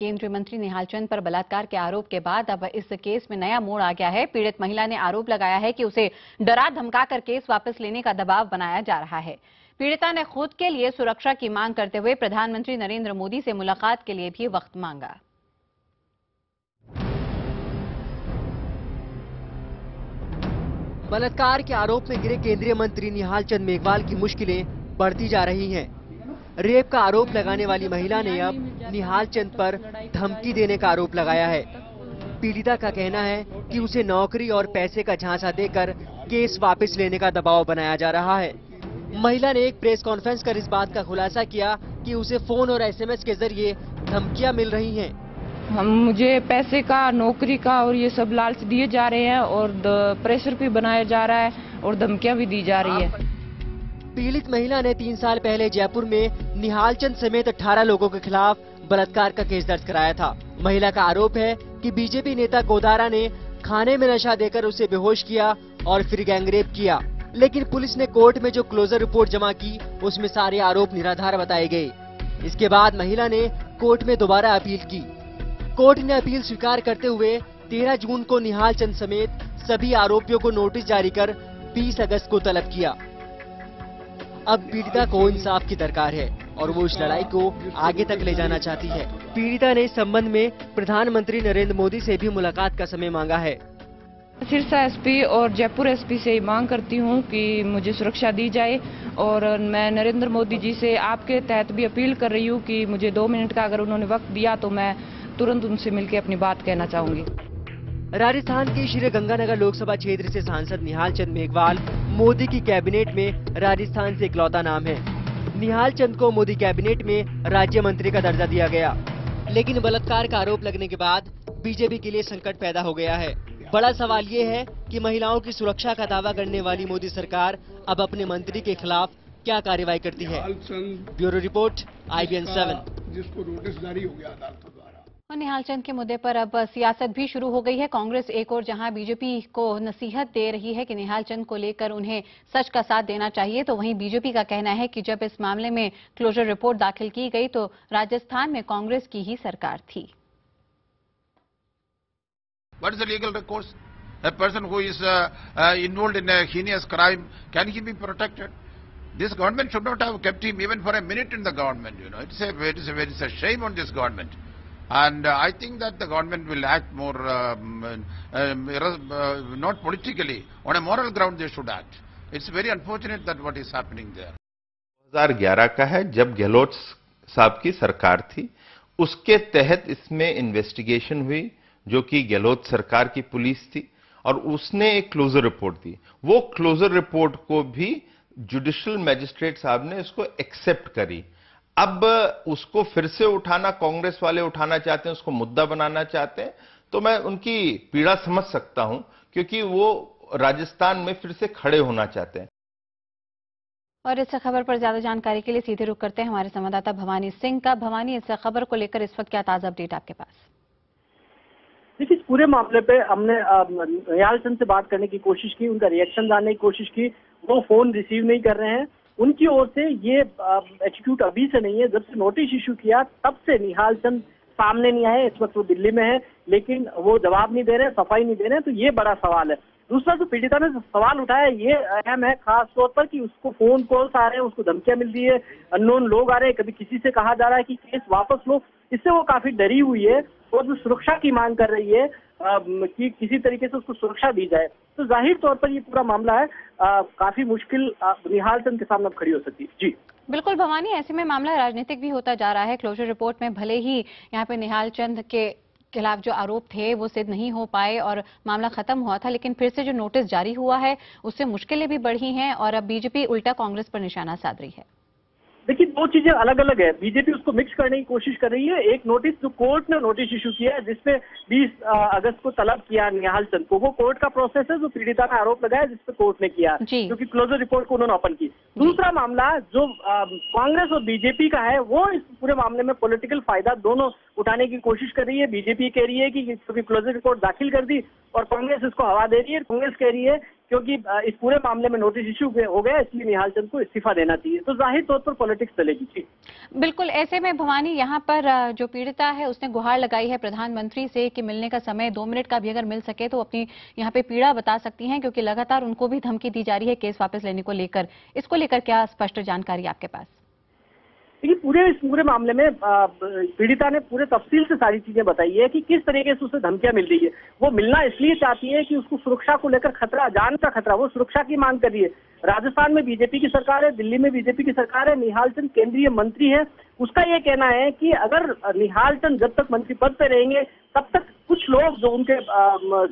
केंद्रीय मंत्री निहाल चंद पर बलात्कार के आरोप के बाद अब इस केस में नया मोड़ आ गया है। पीड़ित महिला ने आरोप लगाया है कि उसे डरा धमकाकर केस वापस लेने का दबाव बनाया जा रहा है। पीड़िता ने खुद के लिए सुरक्षा की मांग करते हुए प्रधानमंत्री नरेंद्र मोदी से मुलाकात के लिए भी वक्त मांगा। बलात्कार के आरोप में घिरे केंद्रीय मंत्री निहाल चंद मेघवाल की मुश्किलें बढ़ती जा रही हैं। रेप का आरोप लगाने वाली महिला ने अब निहाल चंद पर धमकी देने का आरोप लगाया है। पीड़िता का कहना है कि उसे नौकरी और पैसे का झांसा देकर केस वापस लेने का दबाव बनाया जा रहा है। महिला ने एक प्रेस कॉन्फ्रेंस कर इस बात का खुलासा किया कि उसे फोन और एसएमएस के जरिए धमकियां मिल रही हैं। मुझे पैसे का, नौकरी का और ये सब लालच दिए जा रहे हैं और प्रेशर भी बनाया जा रहा है और धमकियां भी दी जा रही है। पीड़ित महिला ने 3 साल पहले जयपुर में निहाल चंद समेत 18 लोगों के खिलाफ बलात्कार का केस दर्ज कराया था। महिला का आरोप है कि बीजेपी नेता गोदारा ने खाने में नशा देकर उसे बेहोश किया और फिर गैंगरेप किया, लेकिन पुलिस ने कोर्ट में जो क्लोजर रिपोर्ट जमा की उसमें सारे आरोप निराधार बताए गए। इसके बाद महिला ने कोर्ट में दोबारा अपील की। कोर्ट ने अपील स्वीकार करते हुए 13 जून को निहाल चंद समेत सभी आरोपियों को नोटिस जारी कर 20 अगस्त को तलब किया। अब पीड़िता को इंसाफ की दरकार है और वो इस लड़ाई को आगे तक ले जाना चाहती है। पीड़िता ने इस संबंध में प्रधानमंत्री नरेंद्र मोदी से भी मुलाकात का समय मांगा है। सिरसा एसपी और जयपुर एसपी से मांग करती हूं कि मुझे सुरक्षा दी जाए और मैं नरेंद्र मोदी जी से आपके तहत भी अपील कर रही हूं कि मुझे 2 मिनट का अगर उन्होंने वक्त दिया तो मैं तुरंत उनसे मिलकर अपनी बात कहना चाहूंगी। राजस्थान के श्री गंगानगर लोकसभा क्षेत्र से सांसद निहाल चंद मेघवाल मोदी की कैबिनेट में राजस्थान से इकलौता नाम है। निहाल चंद को मोदी कैबिनेट में राज्य मंत्री का दर्जा दिया गया, लेकिन बलात्कार का आरोप लगने के बाद बीजेपी के लिए संकट पैदा हो गया है। बड़ा सवाल ये है कि महिलाओं की सुरक्षा का दावा करने वाली मोदी सरकार अब अपने मंत्री के खिलाफ क्या कार्रवाई करती है। Bureau report, IBN 7। जिसको नोटिस जारी हो गया अदालतों द्वारा। और निहाल चंद के मुद्दे पर अब सियासत भी शुरू हो गई है। कांग्रेस एक और जहां बीजेपी को नसीहत दे रही है कि निहाल चंद को लेकर उन्हें सच का साथ देना चाहिए, तो वहीं बीजेपी का कहना है कि जब इस मामले में क्लोजर रिपोर्ट दाखिल की गई तो राजस्थान में कांग्रेस की ही सरकार थी। What is the legal recourse? A person who is involved in a heinous crime, can he be protected? This government should not have kept him even for a minute in the government. You know, it's a shame on this government, and I think that the government will act more not politically, on a moral ground they should act. It's very unfortunate that what is happening there. 2011 का है, जब गहलोत साहब की सरकार थी, उसके तहत इसमें इन्वेस्टिगेशन हुई जो कि गहलोत सरकार की पुलिस थी और उसने एक क्लोजर रिपोर्ट दी। वो क्लोजर रिपोर्ट को भी जुडिशियल मैजिस्ट्रेट साहब ने इसको एक्सेप्ट करी। अब उसको फिर से उठाना, कांग्रेस वाले उठाना चाहते हैं, उसको मुद्दा बनाना चाहते हैं, तो मैं उनकी पीड़ा समझ सकता हूं, क्योंकि वो राजस्थान में फिर से खड़े होना चाहते हैं। और इस खबर पर ज्यादा जानकारी के लिए सीधे रुख करते हैं हमारे संवाददाता भवानी सिंह का। भवानी, इस खबर को लेकर इस वक्त क्या ताजा अपडेट आपके पास? देखिए, इस पूरे मामले पे हमने निहाल चंद से बात करने की कोशिश की, उनका रिएक्शन जानने की कोशिश की। वो फोन रिसीव नहीं कर रहे हैं। उनकी ओर से ये एटीट्यूड अभी से नहीं है, जब से नोटिस इशू किया तब से निहाल चंद सामने नहीं आए। इस वक्त वो दिल्ली में है, लेकिन वो जवाब नहीं दे रहे, सफाई नहीं दे रहे, तो ये बड़ा सवाल है। दूसरा, जो पीड़िता ने सवाल उठाया ये अहम है, खास तौर पर कि उसको फोन कॉल्स आ रहे हैं, उसको धमकियां मिल रही है, अननोन लोग आ रहे हैं, कभी किसी से कहा जा रहा है कि केस वापस लो। इससे वो काफी डरी हुई है और जो सुरक्षा की मांग कर रही है कि किसी तरीके से उसको सुरक्षा दी जाए। तो जाहिर तौर पर ये पूरा मामला है काफी मुश्किल निहाल चंद के सामने खड़ी हो सकती है। जी बिल्कुल भवानी, ऐसे में मामला राजनीतिक भी होता जा रहा है। क्लोजर रिपोर्ट में भले ही यहाँ पे निहाल चंद के खिलाफ जो आरोप थे वो सिद्ध नहीं हो पाए और मामला खत्म हुआ था, लेकिन फिर से जो नोटिस जारी हुआ है उससे मुश्किलें भी बढ़ी हैं और अब बीजेपी उल्टा कांग्रेस पर निशाना साध रही है। देखिए, दो चीजें अलग अलग है। बीजेपी उसको मिक्स करने की कोशिश कर रही है। एक नोटिस जो कोर्ट ने नोटिस इशू किया है, जिसपे 20 अगस्त को तलब किया निहाल चंद को, वो कोर्ट का प्रोसेस है जो पीड़िता ने आरोप लगाया, जिसपे कोर्ट ने किया, क्योंकि क्लोजर रिपोर्ट को उन्होंने ओपन की। दूसरा मामला जो कांग्रेस और बीजेपी का है, वो इस पूरे मामले में पॉलिटिकल फायदा दोनों उठाने की कोशिश कर रही है। बीजेपी कह रही है कि क्योंकि क्लोजर रिपोर्ट दाखिल कर दी और कांग्रेस इसको हवा दे रही है। कांग्रेस कह रही है क्योंकि इस पूरे मामले में नोटिस इश्यू हो गया, इसलिए निहाल चंद को इस्तीफा देना चाहिए। तो जाहिर तौर पर पॉलिटिक्स चलेगी। बिल्कुल, ऐसे में भवानी यहाँ पर जो पीड़िता है उसने गुहार लगाई है प्रधानमंत्री से कि मिलने का समय 2 मिनट का भी अगर मिल सके तो अपनी यहाँ पे पीड़ा बता सकती हैं, क्योंकि लगातार उनको भी धमकी दी जा रही है केस वापस लेने को लेकर। इसको लेकर क्या स्पष्ट जानकारी आपके पास? देखिए, इस पूरे मामले में पीड़िता ने पूरे तफसील से सारी चीजें बताई है कि किस तरीके से उसे धमकियां मिल रही है। वो मिलना इसलिए चाहती है कि उसको सुरक्षा को लेकर खतरा, जान का खतरा, वो सुरक्षा की मांग कर रही है। राजस्थान में बीजेपी की सरकार है, दिल्ली में बीजेपी की सरकार है, निहाल चंद केंद्रीय मंत्री है। उसका ये कहना है कि अगर निहाल चंद जब तक मंत्री पद पे रहेंगे तब तक कुछ लोग जो उनके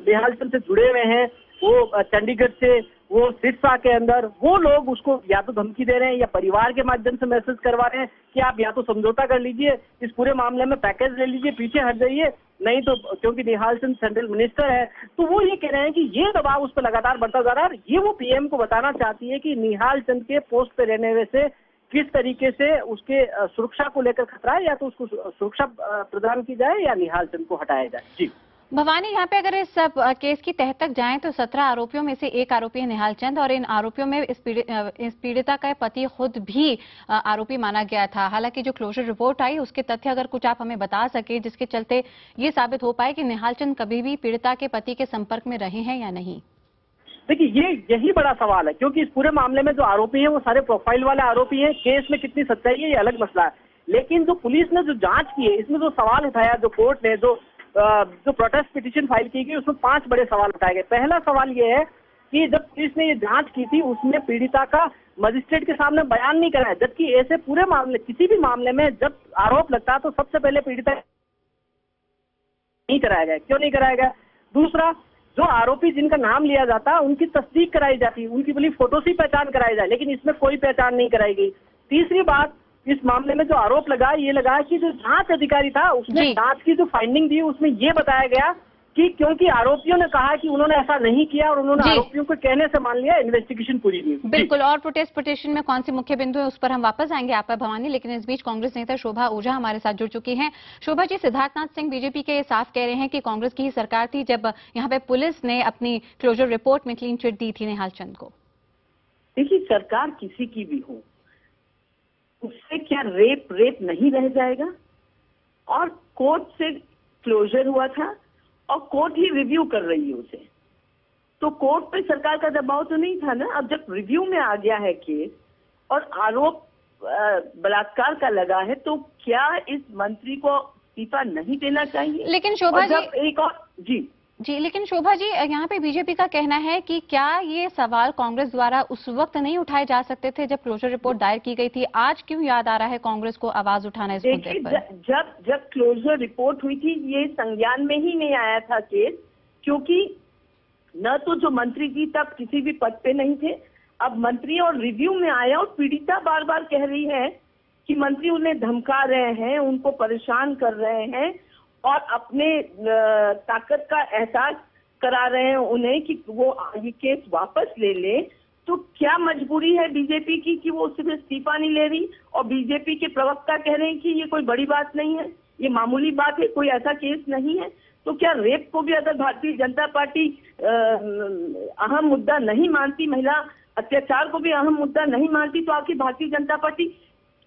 निहाल चंद से जुड़े हुए हैं, वो चंडीगढ़ से, वो सिरसा के अंदर, वो लोग उसको या तो धमकी दे रहे हैं या परिवार के माध्यम से मैसेज करवा रहे हैं कि आप या तो समझौता कर लीजिए, इस पूरे मामले में पैकेज ले लीजिए, पीछे हट जाइए, नहीं तो क्योंकि निहाल चंद सेंट्रल मिनिस्टर है। तो वो ये कह रहे हैं कि ये दबाव उस पर लगातार बढ़ता जा रहा है। ये वो पीएम को बताना चाहती है कि निहाल चंद के पोस्ट पे रहने से किस तरीके से उसके सुरक्षा को लेकर खतरा है, या तो उसको सुरक्षा प्रदान की जाए या निहाल चंद को हटाया जाए। जी भवानी, यहाँ पे अगर इस सब केस की तह तक जाएं तो 17 आरोपियों में से एक आरोपी है निहाल चंद, और इन आरोपियों में इस पीड़िता का पति खुद भी आरोपी माना गया था। हालांकि जो क्लोजर रिपोर्ट आई उसके तथ्य अगर कुछ आप हमें बता सके जिसके चलते ये साबित हो पाए कि निहाल चंद कभी भी पीड़िता के पति के संपर्क में रहे हैं या नहीं। देखिए, यही बड़ा सवाल है, क्योंकि इस पूरे मामले में जो आरोपी हैं वो सारे प्रोफाइल वाले आरोपी हैं। केस में कितनी सच्चाई है ये अलग मसला है, लेकिन जो पुलिस ने जो जांच की है, इसमें जो सवाल उठाया, जो कोर्ट ने जो प्रोटेस्ट पिटीशन फाइल की गई, उसमें 5 बड़े सवाल उठाए गए। पहला सवाल ये है कि जब पुलिस ने ये जांच की थी उसमें पीड़िता का मजिस्ट्रेट के सामने बयान नहीं कराया, जबकि ऐसे पूरे मामले, किसी भी मामले में जब आरोप लगता है तो सबसे पहले पीड़िता नहीं कराया गया। क्यों नहीं कराया गया? दूसरा, जो आरोपी जिनका नाम लिया जाता है उनकी तस्दीक कराई जाती, उनकी बोली फोटो से पहचान कराई जाए, लेकिन इसमें कोई पहचान नहीं कराई गई। तीसरी बात, इस मामले में जो आरोप लगा, ये लगा कि जो जांच अधिकारी था उसने जांच की जो फाइंडिंग दी उसमें ये बताया गया कि क्योंकि आरोपियों ने कहा कि उन्होंने ऐसा नहीं किया और उन्होंने आरोपियों को कहने से मान लिया, इन्वेस्टिगेशन पूरी नहीं। बिल्कुल, और प्रोटेस्ट पिटीशन में कौन सी मुख्य बिंदु है उस पर हम वापस आएंगे आप पर भवानी, लेकिन इस बीच कांग्रेस नेता शोभा ओझा हमारे साथ जुड़ चुकी हैं। शोभा जी, सिद्धार्थनाथ सिंह बीजेपी के साफ कह रहे हैं कि कांग्रेस की ही सरकार थी जब यहाँ पे पुलिस ने अपनी क्लोजर रिपोर्ट में क्लीन चिट दी थी निहाल चंद को। देखिए, सरकार किसी की भी हो, उससे क्या रेप नहीं रह जाएगा? और कोर्ट से क्लोजर हुआ था और कोर्ट ही रिव्यू कर रही है उसे, तो कोर्ट पे सरकार का दबाव तो नहीं था ना। अब जब रिव्यू में आ गया है केस और आरोप बलात्कार का लगा है, तो क्या इस मंत्री को इस्तीफा नहीं देना चाहिए? लेकिन शोभा जी, एक और लेकिन शोभा जी, यहाँ पे बीजेपी का कहना है कि क्या ये सवाल कांग्रेस द्वारा उस वक्त नहीं उठाए जा सकते थे जब क्लोजर रिपोर्ट दायर की गई थी? आज क्यों याद आ रहा है कांग्रेस को आवाज उठाना इस मुद्दे पर? जब क्लोजर रिपोर्ट हुई थी ये संज्ञान में ही नहीं आया था केस, क्योंकि न तो जो मंत्री जी तब किसी भी पद पे नहीं थे, अब मंत्री और रिव्यू में आया और पीड़िता बार बार कह रही है कि मंत्री उन्हें धमका रहे हैं, उनको परेशान कर रहे हैं और अपने ताकत का एहसास करा रहे हैं उन्हें कि वो ये केस वापस ले ले। तो क्या मजबूरी है बीजेपी की कि वो उससे इस्तीफा नहीं ले रही? और बीजेपी के प्रवक्ता कह रहे हैं कि ये कोई बड़ी बात नहीं है, ये मामूली बात है, कोई ऐसा केस नहीं है। तो क्या रेप को भी अगर भारतीय जनता पार्टी अहम मुद्दा नहीं मानती, महिला अत्याचार को भी अहम मुद्दा नहीं मानती, तो आखिर भारतीय जनता पार्टी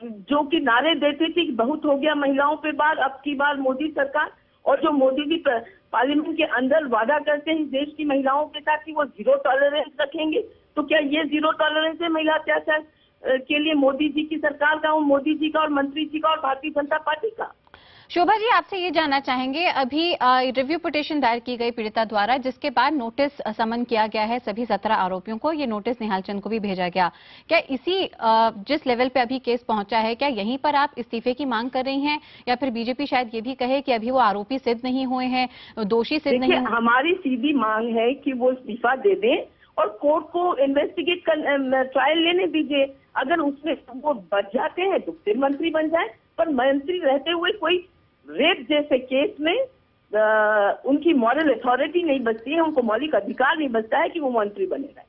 जो कि नारे देते थे कि बहुत हो गया महिलाओं पे बार, अब की बार मोदी सरकार, और जो मोदी जी पार्लियामेंट के अंदर वादा करते हैं देश की महिलाओं के साथ कि वो 0 टॉलरेंस रखेंगे, तो क्या ये 0 टॉलरेंस है महिला अत्याचार के लिए मोदी जी की सरकार का, मोदी जी का और मंत्री जी का और भारतीय जनता पार्टी का? शोभा जी, आपसे ये जानना चाहेंगे, अभी रिव्यू पिटीशन दायर की गई पीड़िता द्वारा, जिसके बाद नोटिस समन किया गया है सभी 17 आरोपियों को, ये नोटिस निहाल चंद को भी भेजा गया। क्या इसी जिस लेवल पे अभी केस पहुंचा है, क्या यहीं पर आप इस्तीफे की मांग कर रही हैं, या फिर बीजेपी शायद ये भी कहे कि अभी वो आरोपी सिद्ध नहीं हुए हैं, दोषी सिद्ध नहीं हुए? हमारी सीधी मांग है कि वो इस्तीफा दे दें और कोर्ट को इन्वेस्टिगेट ट्रायल लेने दीजिए। अगर उसमें वो बच जाते हैं तो फिर मंत्री बन जाए, पर मंत्री रहते हुए कोई रेप जैसे केस में उनकी मॉरल अथॉरिटी नहीं बचती है, उनको मौलिक अधिकार नहीं बचता है कि वो मंत्री बने रहे।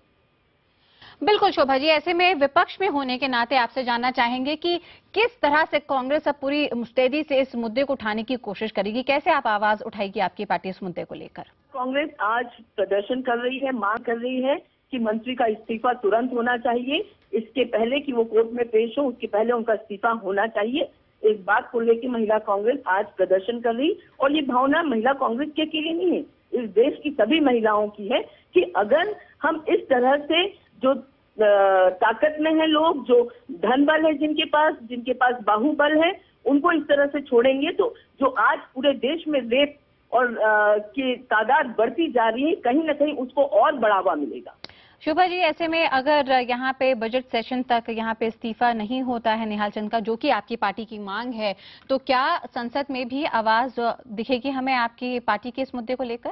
बिल्कुल शोभा जी, ऐसे में विपक्ष में होने के नाते आपसे जानना चाहेंगे कि किस तरह से कांग्रेस अब पूरी मुस्तैदी से इस मुद्दे को उठाने की कोशिश करेगी, कैसे आप आवाज उठाएगी आपकी पार्टी इस मुद्दे को लेकर? कांग्रेस आज प्रदर्शन कर रही है, मांग कर रही है कि मंत्री का इस्तीफा तुरंत होना चाहिए। इसके पहले कि वो कोर्ट में पेश हो, उसके पहले उनका इस्तीफा होना चाहिए। इस बात को लेकर महिला कांग्रेस आज प्रदर्शन कर रही, और ये भावना महिला कांग्रेस के अकेले नहीं है, इस देश की सभी महिलाओं की है कि अगर हम इस तरह से जो ताकत में है लोग, जो धन बल है जिनके पास बाहुबल है, उनको इस तरह से छोड़ेंगे तो जो आज पूरे देश में रेप और की तादाद बढ़ती जा रही है, कहीं ना कहीं उसको और बढ़ावा मिलेगा। शोभा जी, ऐसे में अगर यहाँ पे बजट सेशन तक यहाँ पे इस्तीफा नहीं होता है निहाल चंद का, जो कि आपकी पार्टी की मांग है, तो क्या संसद में भी आवाज दिखेगी हमें आपकी पार्टी के इस मुद्दे को लेकर?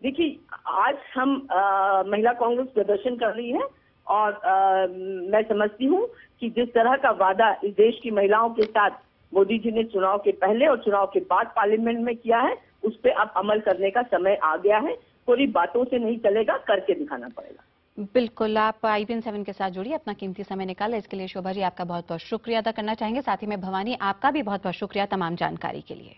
देखिए, आज हम महिला कांग्रेस प्रदर्शन कर रही है, और मैं समझती हूँ कि जिस तरह का वादा इस देश की महिलाओं के साथ मोदी जी ने चुनाव के पहले और चुनाव के बाद पार्लियामेंट में किया है, उस पर अब अमल करने का समय आ गया है। पूरी बातों से नहीं चलेगा, करके दिखाना पड़ेगा। बिल्कुल, आप IBN 7 के साथ जुड़िए, अपना कीमती समय निकाला। इसके लिए शोभा जी आपका बहुत बहुत शुक्रिया अदा करना चाहेंगे। साथ ही में भवानी, आपका भी बहुत बहुत शुक्रिया तमाम जानकारी के लिए।